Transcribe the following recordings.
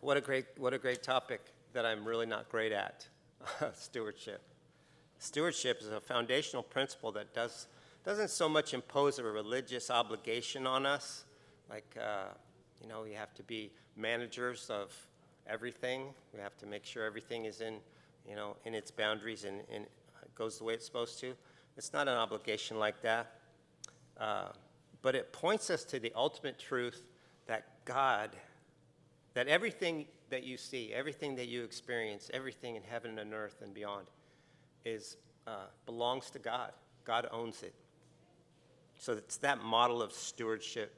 what a great topic that I'm really not great at. Stewardship. Stewardship is a foundational principle that doesn't so much impose a religious obligation on us, like we have to be managers of everything. We have to make sure everything is in its boundaries and goes the way it's supposed to. It's not an obligation like that, but it points us to the ultimate truth that that everything that you see, everything that you experience, everything in heaven and earth and beyond belongs to God. God owns it. So it's that model of stewardship.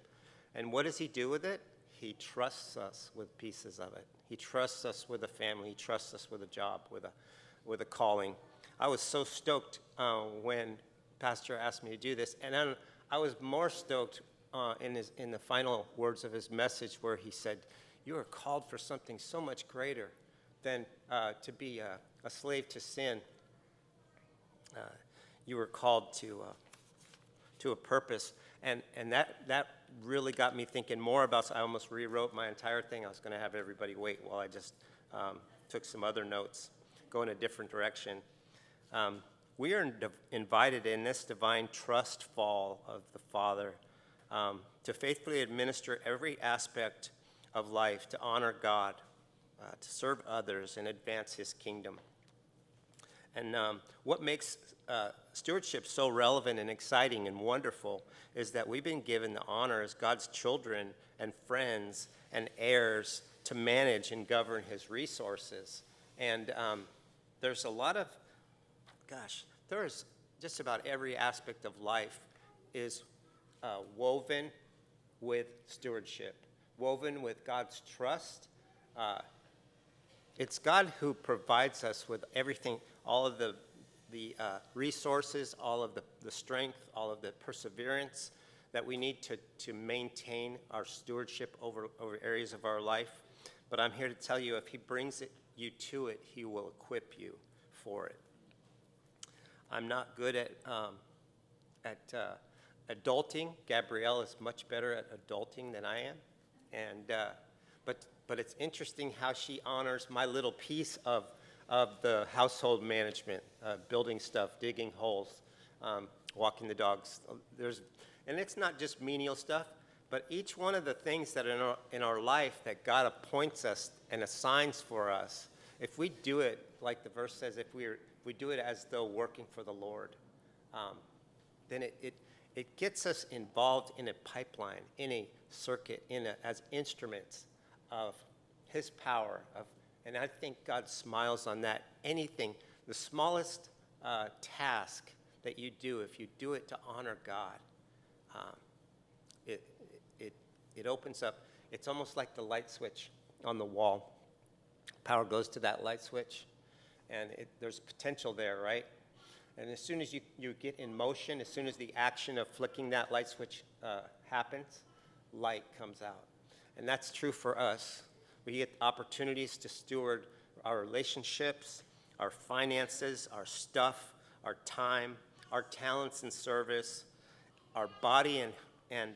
And what does he do with it? He trusts us with pieces of it. He trusts us with a family. He trusts us with a job, with a calling. I was so stoked when Pastor asked me to do this, and then I was more stoked in the final words of his message, where he said, "You are called for something so much greater than to be a slave to sin. You were called to a purpose," and that really got me thinking more about. So I almost rewrote my entire thing. I was going to have everybody wait while I just took some other notes, go in a different direction. We are invited in this divine trust fall of the Father to faithfully administer every aspect of life, to honor God, to serve others, and advance his kingdom. And what makes stewardship so relevant and exciting and wonderful is that we've been given the honor as God's children and friends and heirs to manage and govern his resources. And there's a lot of, there's just about every aspect of life is woven with stewardship, woven with God's trust. It's God who provides us with everything, all of the resources, all of the strength, all of the perseverance that we need to maintain our stewardship over areas of our life. But I'm here to tell you, if he brings you to it, he will equip you for it. I'm not good at adulting. Gabrielle is much better at adulting than I am, and but it's interesting how she honors my little piece of the household management, building stuff, digging holes, walking the dogs. And it's not just menial stuff, but each one of the things that are in our life that God appoints us and assigns for us, if we do it, like the verse says, if we do it as though working for the Lord, then it gets us involved in a pipeline, in a circuit, as instruments of his power. And I think God smiles on that. Anything, the smallest task that you do, if you do it to honor God, it opens up. It's almost like the light switch on the wall. Power goes to that light switch, and there's potential there, right? And as soon as you get in motion, as soon as the action of flicking that light switch happens, light comes out. And that's true for us. We get opportunities to steward our relationships, our finances, our stuff, our time, our talents and service, our body, and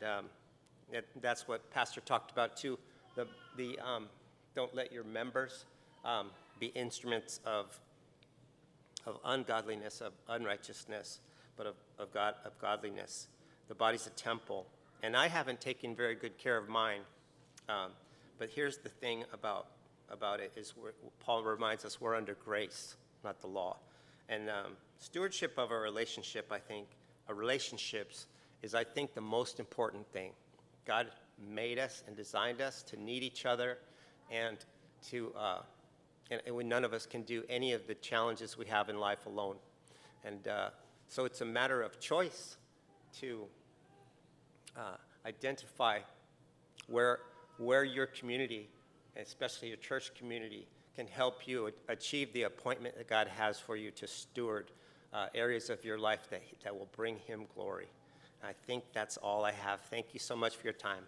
that's what Pastor talked about too. Don't let your members be instruments of ungodliness, of unrighteousness, but of godliness. The body's a temple, and I haven't taken very good care of mine. But here's the thing about it is Paul reminds us we're under grace, not the law. And stewardship of our relationship, our relationships is, I think, the most important thing. God made us and designed us to need each other, and none of us can do any of the challenges we have in life alone. And so it's a matter of choice to identify where your community, especially your church community, can help you achieve the appointment that God has for you to steward areas of your life that will bring him glory. I think that's all I have. Thank you so much for your time.